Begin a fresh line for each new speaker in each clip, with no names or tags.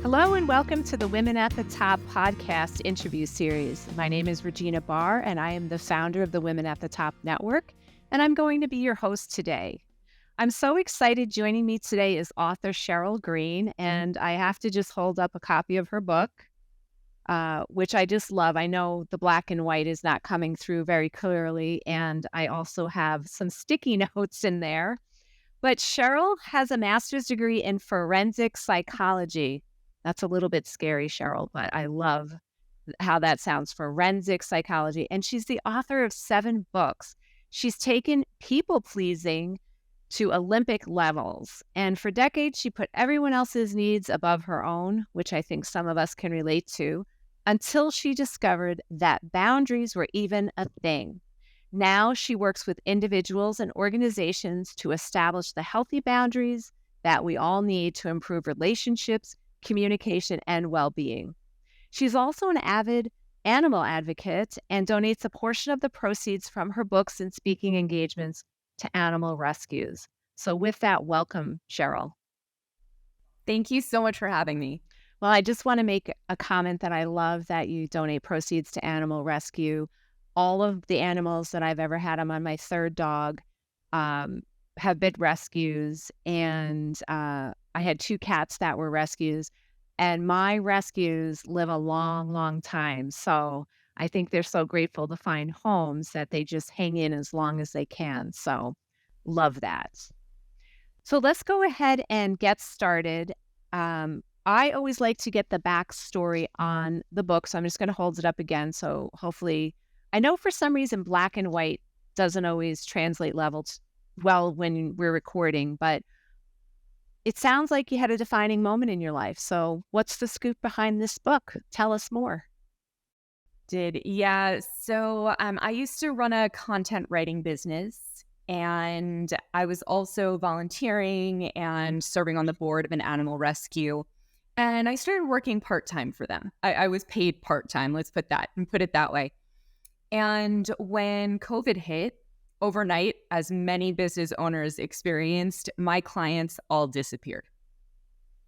Hello and welcome to the Women at the Top podcast interview series. My name is Regina Barr and I am the founder of the Women at the Top network, and I'm going to be your host today. I'm so excited. Joining me today is author Sheryl Green, and I have to just hold up a copy of her book, which I just love. I know the black and white is not coming through very clearly, and I also have some sticky notes in there. But Sheryl has a master's degree in forensic psychology. That's a little bit scary, Sheryl, but I love how that sounds, forensic psychology. And she's the author of 7 books. She's taken people-pleasing to Olympic levels. And for decades, she put everyone else's needs above her own, which I think some of us can relate to, until she discovered that boundaries were even a thing. Now she works with individuals and organizations to establish the healthy boundaries that we all need to improve relationships, communication, and well-being. She's also an avid animal advocate and donates a portion of the proceeds from her books and speaking engagements to animal rescues. So with that, welcome, Sheryl.
Thank you so much for having me.
Well, I just want to make a comment that I love that you donate proceeds to animal rescue. All of the animals that I've ever had, I'm on my 3rd dog, have been rescues, and I had 2 cats that were rescues, and my rescues live a long, long time. So I think they're so grateful to find homes that they just hang in as long as they can. So love that. So let's go ahead and get started. I always like to get the backstory on the book, so I'm just going to hold it up again. So hopefully, I know for some reason black and white doesn't always translate well when we're recording, but it sounds like you had a defining moment in your life. So what's the scoop behind this book? Tell us more.
Yeah. So I used to run a content writing business, and I was also volunteering and serving on the board of an animal rescue. And I started working part-time for them. I was paid part-time, let's put it that way. And when COVID hit, overnight, as many business owners experienced, my clients all disappeared.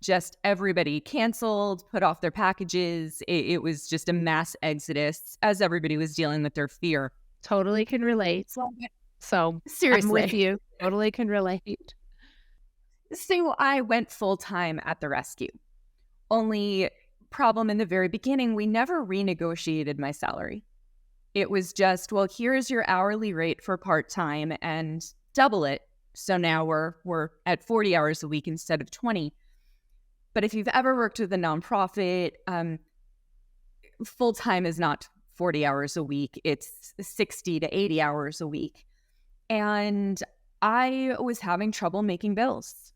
Just everybody canceled, put off their packages. It was just a mass exodus as everybody was dealing with their fear.
Totally can relate. So
seriously,
I'm with you. Totally can relate.
So I went full-time at the rescue. Only problem in the very beginning, we never renegotiated my salary. It was just, well, here's your hourly rate for part-time and double it. So now we're at 40 hours a week instead of 20. But if you've ever worked with a nonprofit, full-time is not 40 hours a week. It's 60 to 80 hours a week. And I was having trouble making bills.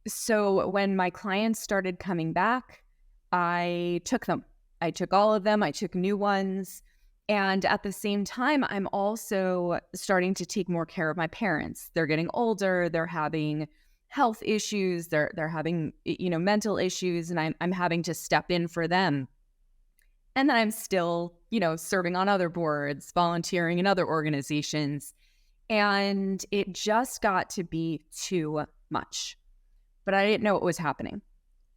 So when my clients started coming back, I took them. I took all of them. I took new ones. And at the same time, I'm also starting to take more care of my parents. They're getting older. They're having health issues. They're having, mental issues, and I'm having to step in for them. And then I'm still, serving on other boards, volunteering in other organizations. And it just got to be too much. But I didn't know what was happening.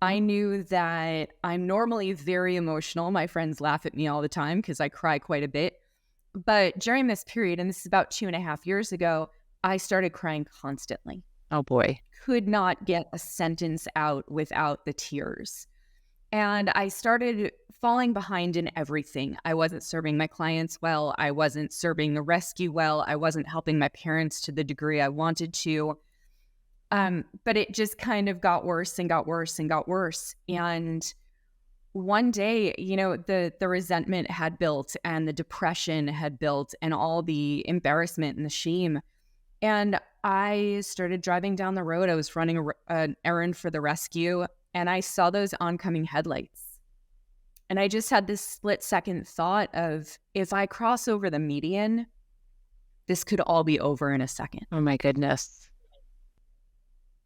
I knew that I'm normally very emotional. My friends laugh at me all the time because I cry quite a bit. But during this period, and this is about 2.5 years ago, I started crying constantly.
Oh boy.
Could not get a sentence out without the tears. And I started falling behind in everything. I wasn't serving my clients well. I wasn't serving the rescue well. I wasn't helping my parents to the degree I wanted to. But it just kind of got worse and got worse and got worse. And one day, the resentment had built, and the depression had built, and all the embarrassment and the shame. And I started driving down the road. I was running an errand for the rescue, and I saw those oncoming headlights. And I just had this split-second thought of, if I cross over the median, this could all be over in a second.
Oh my goodness.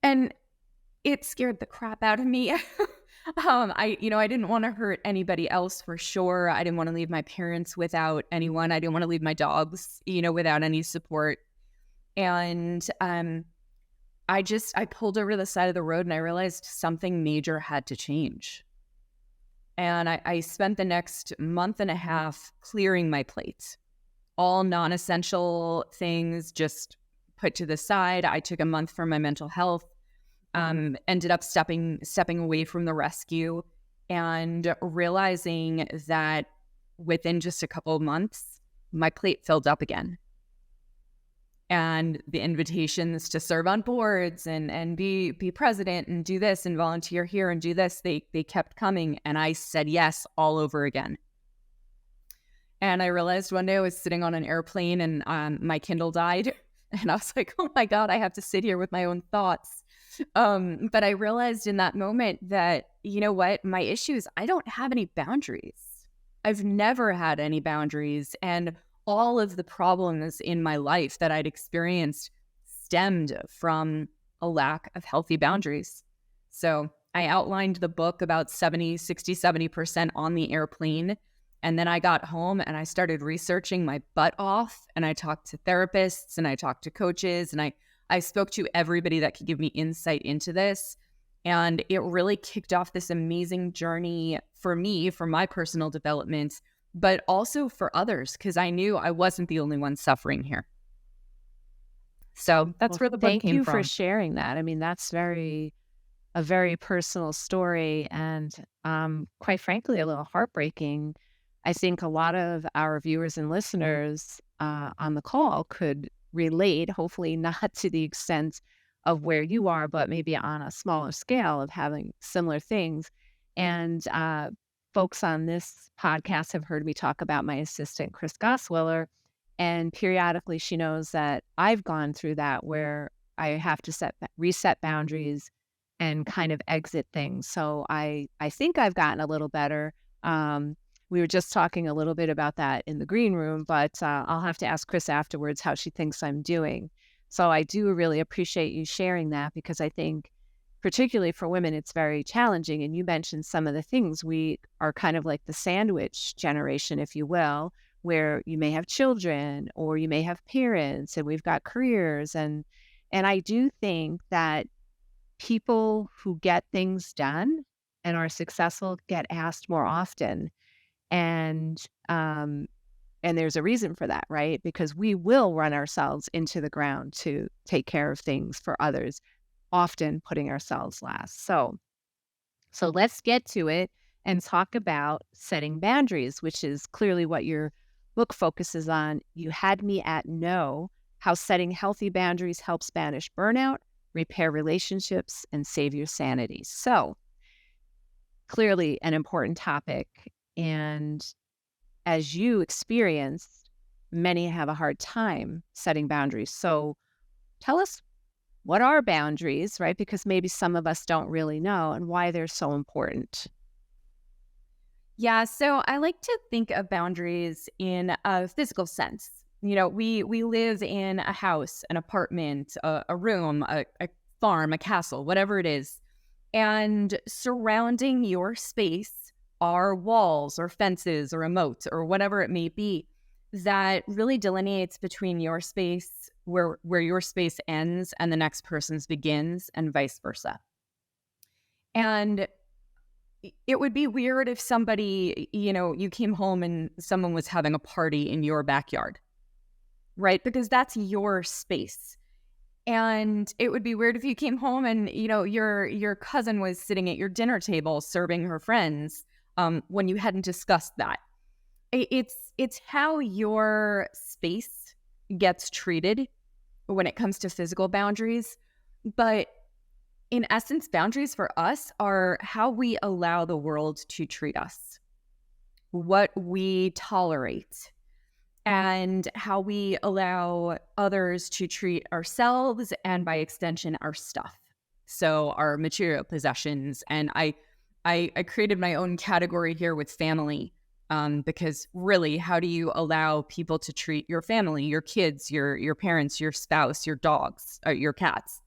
And it scared the crap out of me. I didn't want to hurt anybody else, for sure. I didn't want to leave my parents without anyone. I didn't want to leave my dogs, without any support. And I pulled over to the side of the road, and I realized something major had to change. And I spent the next month and a half clearing my plate. All non-essential things just put to the side. I took a month for my mental health, ended up stepping away from the rescue and realizing that within just a couple of months, my plate filled up again. And the invitations to serve on boards and be president and do this and volunteer here and do this, they kept coming. And I said yes all over again. And I realized one day I was sitting on an airplane and my Kindle died. And I was like, oh my God, I have to sit here with my own thoughts. But I realized in that moment that, you know what, my issue is I don't have any boundaries. I've never had any boundaries. And all of the problems in my life that I'd experienced stemmed from a lack of healthy boundaries. So I outlined the book about 70% on the airplane. And then I got home and I started researching my butt off, and I talked to therapists and I talked to coaches, and I spoke to everybody that could give me insight into this. And it really kicked off this amazing journey for me, for my personal development, but also for others, because I knew I wasn't the only one suffering here. So that's where the book came from.
Thank you for sharing that. I mean, that's a very personal story, and quite frankly, a little heartbreaking. I think a lot of our viewers and listeners on the call could relate, hopefully not to the extent of where you are, but maybe on a smaller scale of having similar things. And folks on this podcast have heard me talk about my assistant, Chris Goswiller, and periodically she knows that I've gone through that where I have to reset boundaries and kind of exit things. So I think I've gotten a little better. We were just talking a little bit about that in the green room, but I'll have to ask Chris afterwards how she thinks I'm doing. So I do really appreciate you sharing that, because I think particularly for women, it's very challenging. And you mentioned some of the things. We are kind of like the sandwich generation, if you will, where you may have children or you may have parents and we've got careers. And I do think that people who get things done and are successful get asked more often. And there's a reason for that, right? Because we will run ourselves into the ground to take care of things for others, often putting ourselves last. So let's get to it and talk about setting boundaries, which is clearly what your book focuses on. You had me at know how setting healthy boundaries helps banish burnout, repair relationships, and save your sanity. So clearly an important topic. And as you experienced, many have a hard time setting boundaries. So tell us, what are boundaries, right? Because maybe some of us don't really know, and why they're so important.
Yeah, so I like to think of boundaries in a physical sense. You know, we live in a house, an apartment, a room, a farm, a castle, whatever it is. And surrounding your space are walls or fences or a moat or whatever it may be that really delineates between your space, where your space ends and the next person's begins, and vice versa. And it would be weird if somebody, you came home and someone was having a party in your backyard, right? Because that's your space. And it would be weird if you came home and, your cousin was sitting at your dinner table serving her friends when you hadn't discussed that. It's how your space gets treated when it comes to physical boundaries. But in essence, boundaries for us are how we allow the world to treat us, what we tolerate, and how we allow others to treat ourselves and, by extension, our stuff. So our material possessions. And I created my own category here with family, because really, how do you allow people to treat your family, your kids, your parents, your spouse, your dogs, your cats?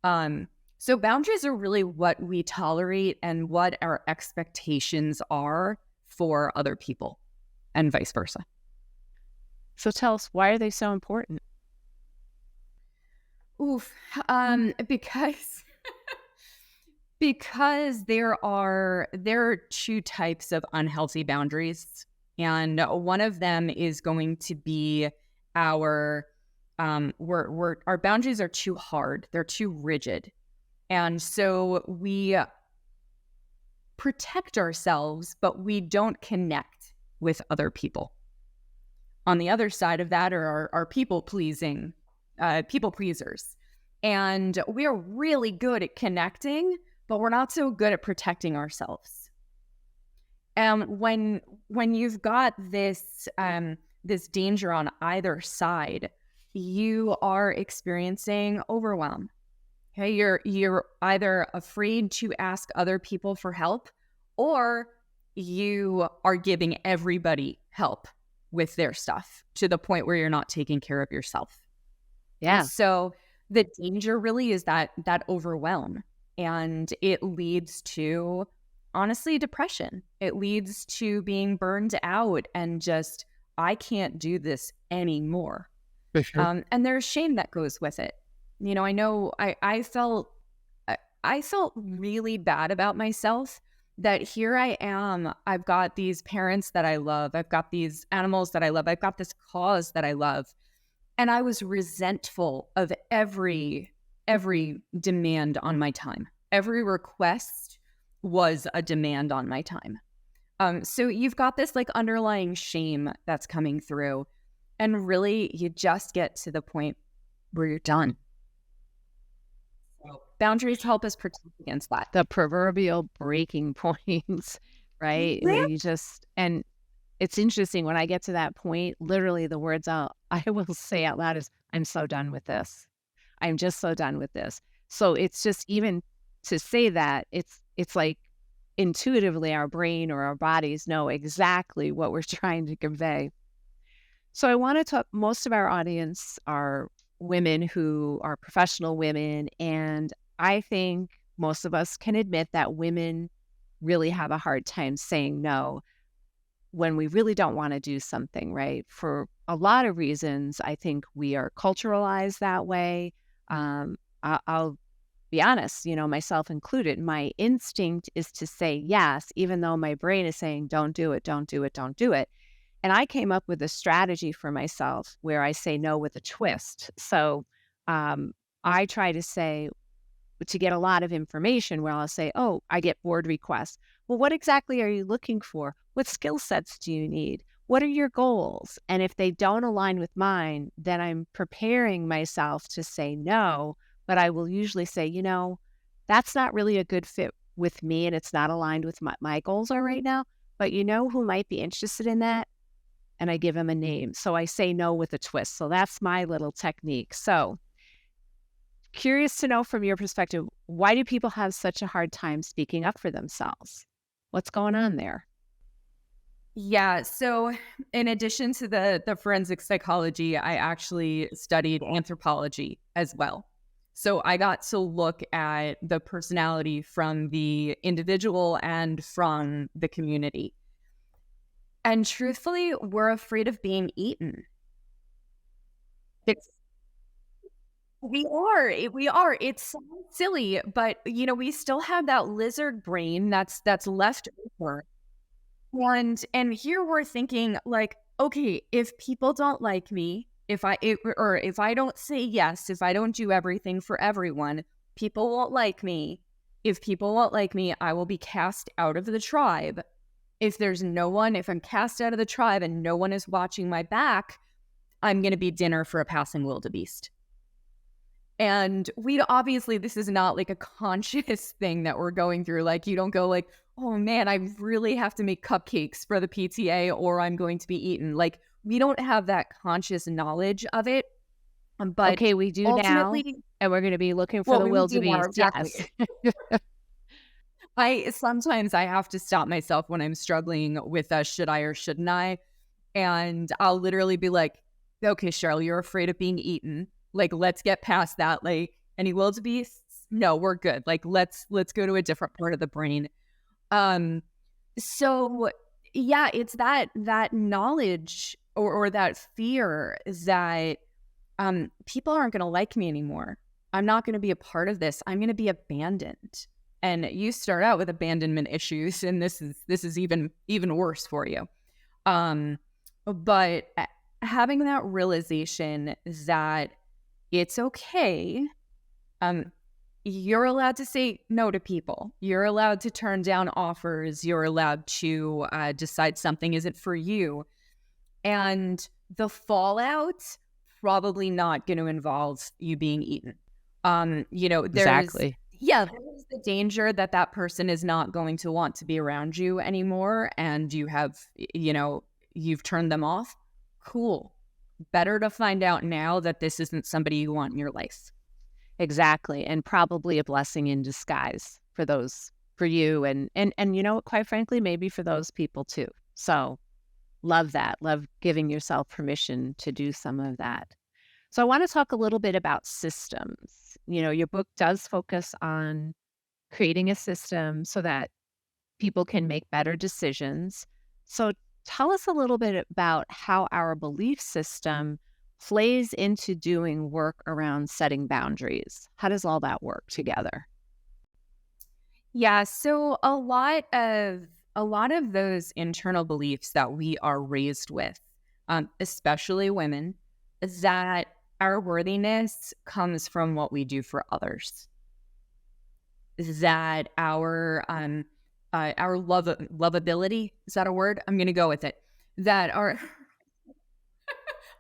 So boundaries are really what we tolerate and what our expectations are for other people, and vice versa.
So tell us, why are they so important?
Because Because there are two types of unhealthy boundaries, and one of them is going to be our our boundaries are too hard, they're too rigid, and so we protect ourselves, but we don't connect with other people. On the other side of that are our people pleasers, and we are really good at connecting, but we're not so good at protecting ourselves. And when you've got this danger on either side, you are experiencing overwhelm. Okay, you're either afraid to ask other people for help, or you are giving everybody help with their stuff to the point where you're not taking care of yourself.
Yeah.
So the danger really is that overwhelm, and it leads to, honestly, depression. It leads to being burned out and just, I can't do this anymore.
For sure.
And there's shame that goes with it. I know I felt really bad about myself, that here I am, I've got these parents that I love, I've got these animals that I love, I've got this cause that I love. And I was resentful of every demand on my time. Every request was a demand on my time. So you've got this like underlying shame that's coming through, and really you just get to the point where you're done. So boundaries help us protect against that.
The proverbial breaking points, right? Where
Yeah.
you just, and it's interesting when I get to that point, literally the words I will say out loud is, I'm so done with this. I'm just so done with this. So it's just, even to say that, it's like intuitively our brain or our bodies know exactly what we're trying to convey. So I want to talk, most of our audience are women who are professional women, and I think most of us can admit that women really have a hard time saying no when we really don't want to do something, right? For a lot of reasons, I think we are culturalized that way. I'll be honest, myself included. My instinct is to say yes, even though my brain is saying, don't do it, don't do it, don't do it. And I came up with a strategy for myself where I say no with a twist. So I try to say, to get a lot of information, where I'll say, oh, I get board requests. Well, what exactly are you looking for? What skill sets do you need? What are your goals? And if they don't align with mine, then I'm preparing myself to say no. But I will usually say, that's not really a good fit with me, and it's not aligned with my goals are right now. But you know who might be interested in that? And I give them a name. So I say no with a twist. So that's my little technique. So curious to know from your perspective, why do people have such a hard time speaking up for themselves? What's going on there?
Yeah. So in addition to the forensic psychology, I actually studied anthropology as well. So I got to look at the personality from the individual and from the community. And truthfully, we're afraid of being eaten. It's we are. It sounds silly, but we still have that lizard brain that's left over. And here we're thinking like, okay, if people don't like me, if I don't say yes, if I don't do everything for everyone, people won't like me. If people won't like me, I will be cast out of the tribe. If I'm cast out of the tribe and no one is watching my back, I'm going to be dinner for a passing wildebeest. And obviously, this is not like a conscious thing that we're going through. Like, you don't go like, oh man, I really have to make cupcakes for the PTA or I'm going to be eaten. Like, we don't have that conscious knowledge of it. But
Okay, we do now,
ultimately,
and we're going to be looking for the
we do now,
wildebeest.
exactly.
Yes.
Sometimes I have to stop myself when I'm struggling with should I or shouldn't I? And I'll literally be like, okay, Sheryl, you're afraid of being eaten. Like, let's get past that. Like, any wildebeests? No, we're good. Like, let's go to a different part of the brain. So yeah, it's that knowledge or that fear that people aren't going to like me anymore. I'm not going to be a part of this. I'm going to be abandoned. and you start out with abandonment issues, and this is even worse for you. But having that realization that it's okay. You're allowed to say no to people. You're allowed to turn down offers. You're allowed to decide something isn't for you. And the fallout probably not going to involve you being eaten.
Exactly.
There's the danger that that person is not going to want to be around you anymore, and you have, you've turned them off. Cool. Better to find out now that this isn't somebody you want in your life.
Exactly. And probably a blessing in disguise for you. And quite frankly, maybe for those people too. So love that. Love giving yourself permission to do some of that. So I want to talk a little bit about systems. Your book does focus on creating a system so that people can make better decisions. So tell us a little bit about how our belief system plays into doing work around setting boundaries. How does all that work together?
Yeah, so a lot of those internal beliefs that we are raised with, especially women, that our worthiness comes from what we do for others. That our lovability, is that a word? I'm going to go with it. That our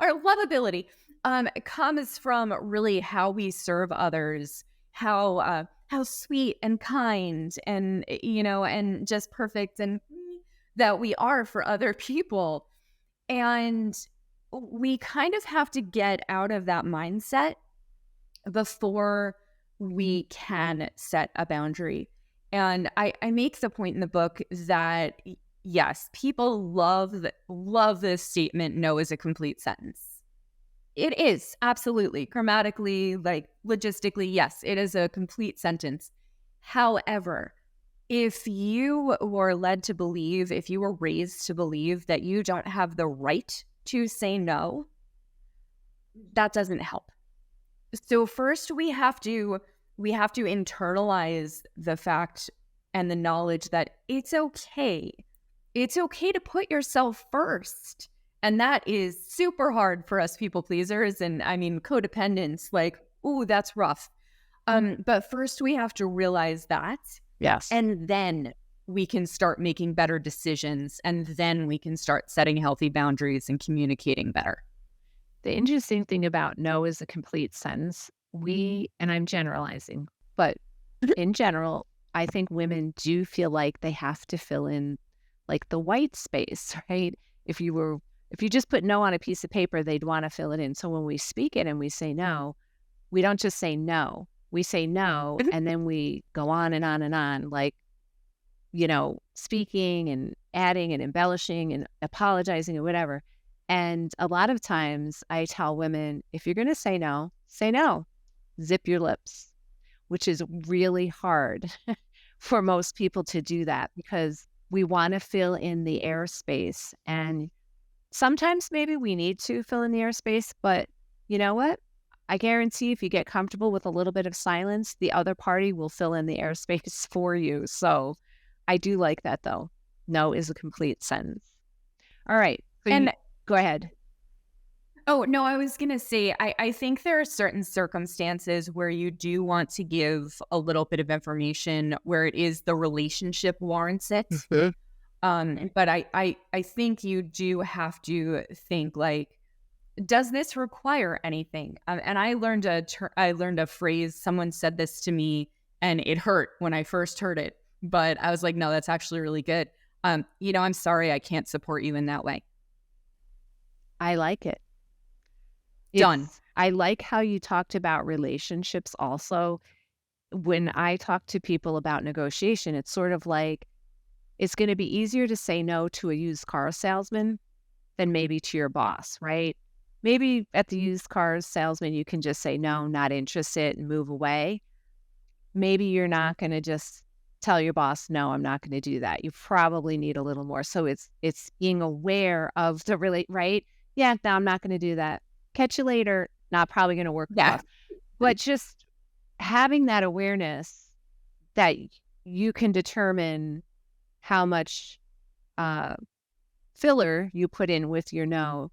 lovability comes from really how we serve others, how sweet and kind and and just perfect and that we are for other people. And we kind of have to get out of that mindset before we can set a boundary. And I make the point in the book that yes, people love this statement, no is a complete sentence. It is, absolutely. Grammatically, like logistically, yes, it is a complete sentence. However, if you were led to believe, if you were raised to believe that you don't have the right to say no, that doesn't help. So first we have to internalize the fact and the knowledge that it's okay. It's okay to put yourself first. And that is super hard for us people pleasers. And I mean, codependence, like, ooh, that's rough. But first we have to realize that.
Yes.
And then we can start making better decisions. And then we can start setting healthy boundaries and communicating better.
The interesting thing about no is a complete sentence. And I'm generalizing, but in general, I think women do feel like they have to fill in like the white space, right? If you just put no on a piece of paper, they'd want to fill it in. So when we speak it and we say no, we don't just say no. We say no, and then we go on and on and on, like, speaking and adding and embellishing and apologizing or whatever. And a lot of times I tell women, if you're going to say no, say no. Zip your lips, which is really hard for most people to do that because we want to fill in the airspace. And sometimes maybe we need to fill in the airspace, but you know what? I guarantee if you get comfortable with a little bit of silence, the other party will fill in the airspace for you. So I do like that, though. No is a complete sentence. All right. So go ahead.
Oh, no, I was going to say, I think there are certain circumstances where you do want to give a little bit of information where it is the relationship warrants it. But I think you do have to think like, does this require anything? And I learned a phrase. Someone said this to me and it hurt when I first heard it, but I was like, no, that's actually really good. I'm sorry, I can't support you in that way.
I like it.
Done.
I like how you talked about relationships also. When I talk to people about negotiation, it's sort of like it's going to be easier to say no to a used car salesman than maybe to your boss, right? Maybe at the used car salesman, you can just say, no, not interested and move away. Maybe you're not going to just tell your boss, no, I'm not going to do that. You probably need a little more. So it's being aware of right? Yeah, no, I'm not going to do that. Catch you later. Not probably going to work.
Yeah.
But just having that awareness that you can determine how much uh, filler you put in with your no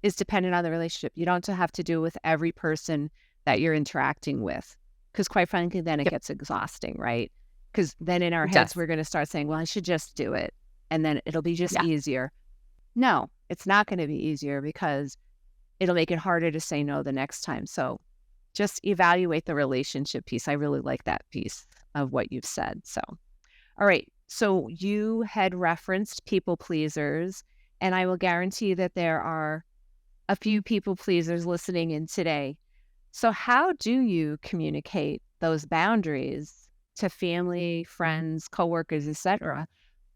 is dependent on the relationship. You don't have to do it with every person that you're interacting with. Because quite frankly, then it
Yep,
gets exhausting, right? Because then in our
it
heads,
does.
we're going to start saying, well, I should just do it. And then it'll be just
Yeah.
easier. No, it's not going to be easier because it'll make it harder to say no the next time. So just evaluate the relationship piece. I really like that piece of what you've said. So, all right. So you had referenced people pleasers, and I will guarantee that there are a few people pleasers listening in today. So how do you communicate those boundaries to family, friends, coworkers, etc.,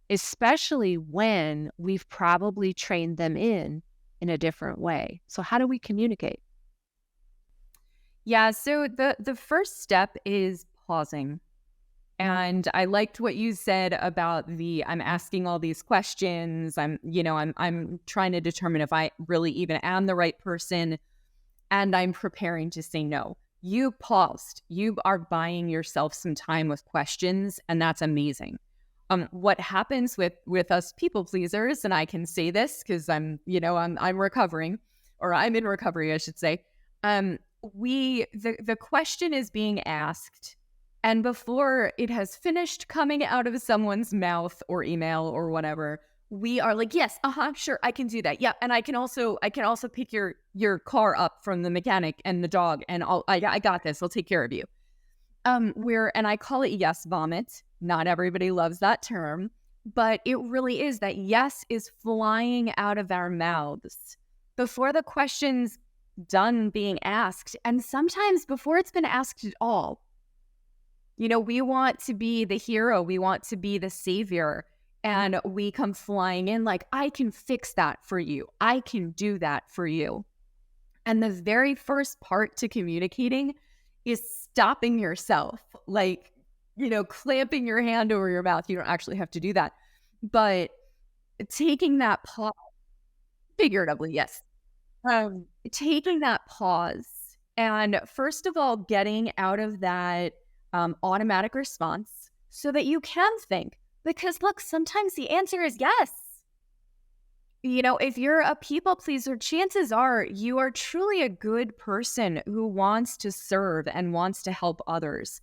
especially when we've probably trained them in a different way? So how do we communicate?
Yeah, so the first step is pausing. And I liked what you said about the I'm asking all these questions. I'm trying to determine if I really even am the right person, and I'm preparing to say no. You paused. You are buying yourself some time with questions, and that's amazing. What happens with us people pleasers, and I can say this because I'm recovering, or I'm in recovery, I should say. The question is being asked, and before it has finished coming out of someone's mouth or email or whatever, we are like, yes, sure, I can do that. Yeah, and I can also pick your car up from the mechanic and the dog, and I got this. I'll take care of you. And I call it yes vomit. Not everybody loves that term, but it really is that yes is flying out of our mouths before the question's done being asked, and sometimes before it's been asked at all. We want to be the hero, we want to be the savior, and we come flying in like, I can fix that for you. I can do that for you. And the very first part to communicating is stopping yourself, like, clamping your hand over your mouth. You don't actually have to do that, but taking that pause, figuratively, yes. Taking that pause and first of all, getting out of that automatic response so that you can think. Because look, sometimes the answer is yes. If you're a people pleaser, chances are you are truly a good person who wants to serve and wants to help others.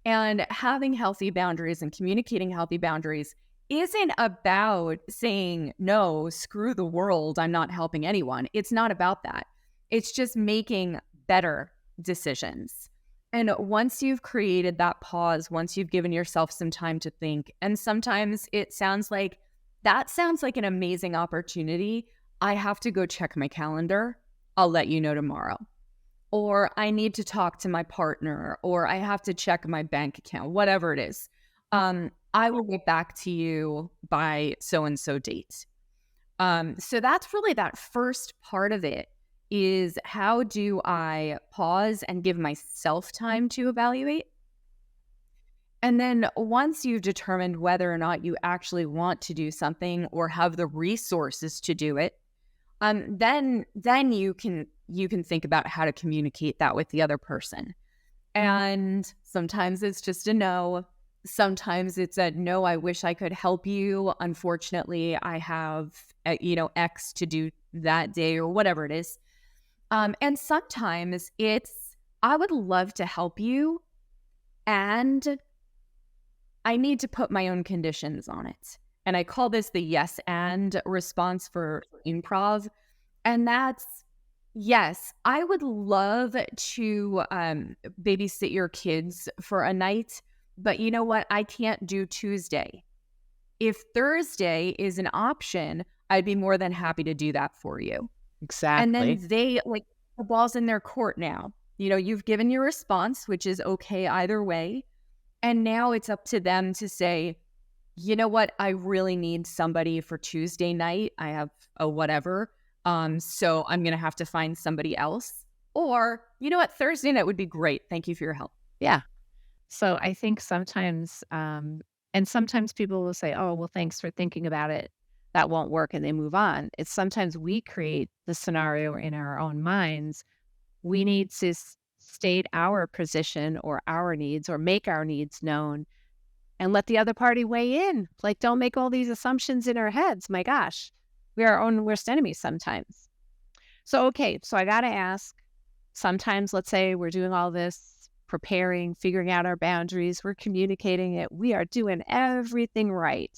And having healthy boundaries and communicating healthy boundaries isn't about saying, no, screw the world, I'm not helping anyone. It's not about that. It's just making better decisions. And once you've created that pause, once you've given yourself some time to think, and sometimes it sounds like, that sounds like an amazing opportunity. I have to go check my calendar. I'll let you know tomorrow. Or I need to talk to my partner, or I have to check my bank account, whatever it is. I will get back to you by so and so date. So that's really that first part of it is, how do I pause and give myself time to evaluate? And then once you've determined whether or not you actually want to do something or have the resources to do it, then you can think about how to communicate that with the other person. And sometimes it's just a no. Sometimes it's a no, I wish I could help you. Unfortunately, I have X to do that day, or whatever it is. And sometimes it's, I would love to help you, and I need to put my own conditions on it. And I call this the yes and response for improv. And that's, yes, I would love to babysit your kids for a night, but you know what? I can't do Tuesday. If Thursday is an option, I'd be more than happy to do that for you. And then
Exactly.
they, like, the ball's in their court now. You've given your response, which is okay either way. And now it's up to them to say, you know what? I really need somebody for Tuesday night. I have a whatever. So I'm going to have to find somebody else. Or, you know what? Thursday night would be great. Thank you for your help.
Yeah. So I think sometimes, and sometimes people will say, oh, well, thanks for thinking about it. That won't work. And they move on. It's sometimes we create the scenario in our own minds. We need to state our position or our needs or make our needs known and let the other party weigh in. Like, don't make all these assumptions in our heads. My gosh, we are our own worst enemies sometimes. So, okay, so I got to ask, sometimes, let's say we're doing all this, preparing, figuring out our boundaries, we're communicating it, we are doing everything right.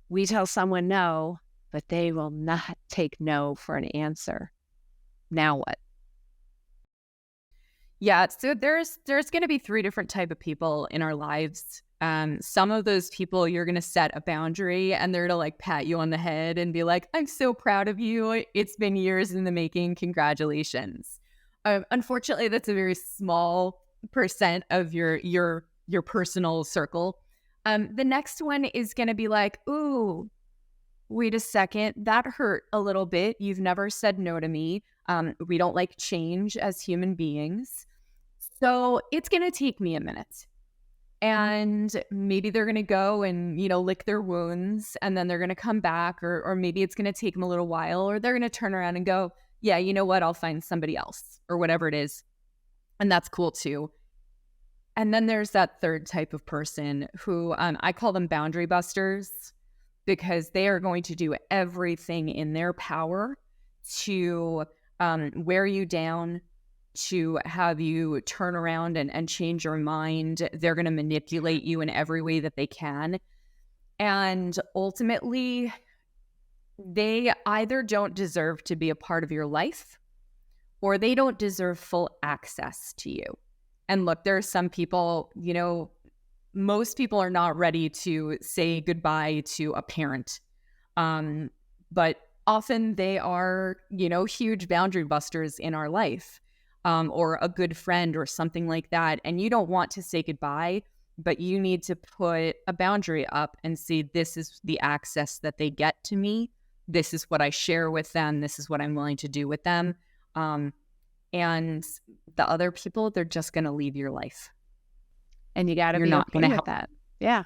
We tell someone no, but they will not take no for an answer. Now what?
Yeah, so there's going to be three different type of people in our lives. Some of those people, you're going to set a boundary and they're to like pat you on the head and be like, I'm so proud of you. It's been years in the making. Congratulations. Unfortunately, that's a very small percent of your personal circle. The next one is going to be like, ooh, wait a second, that hurt a little bit. You've never said no to me. We don't like change as human beings. So it's going to take me a minute. And maybe they're going to go and, lick their wounds, and then they're going to come back, or maybe it's going to take them a little while, or they're going to turn around and go, yeah, you know what? I'll find somebody else, or whatever it is. And that's cool too. And then there's that third type of person who I call them boundary busters, because they are going to do everything in their power to wear you down, to have you turn around and change your mind. They're going to manipulate you in every way that they can. And ultimately, they either don't deserve to be a part of your life, or they don't deserve full access to you. And look, there are some people, most people are not ready to say goodbye to a parent. But often they are, huge boundary busters in our life, or a good friend or something like that. And you don't want to say goodbye, but you need to put a boundary up and see, this is the access that they get to me. This is what I share with them. This is what I'm willing to do with them. And the other people, they're just going to leave your life.
And you got to be okay with that. Yeah.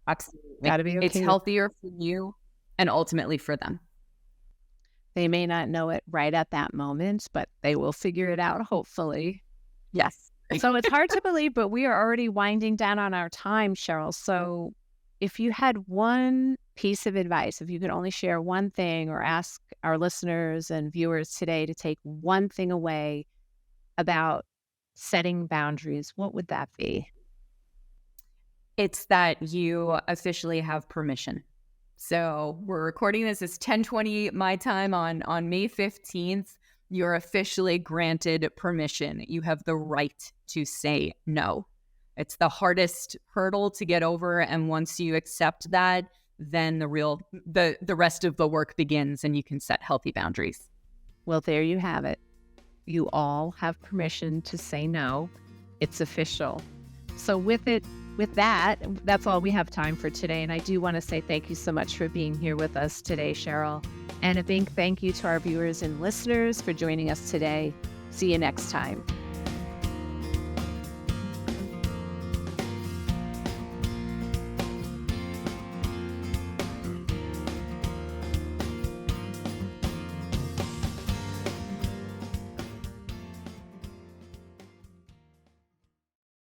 Absolutely.
Got to be okay.
It's healthier for you and ultimately for them.
They may not know it right at that moment, but they will figure it out, hopefully.
Yes.
So it's hard to believe, but we are already winding down on our time, Sheryl. So if you had one piece of advice, if you could only share one thing, or ask our listeners and viewers today to take one thing away about setting boundaries, what would that be?
It's that you officially have permission. So we're recording this. It's 10:20 my time on May 15th. You're officially granted permission. You have the right to say no. It's the hardest hurdle to get over. And once you accept that, then the rest of the work begins, and you can set healthy boundaries.
Well, there you have it. You all have permission to say no. It's official. So with that, that's all we have time for today. And I do want to say thank you so much for being here with us today, Sheryl. And a big thank you to our viewers and listeners for joining us today. See you next time.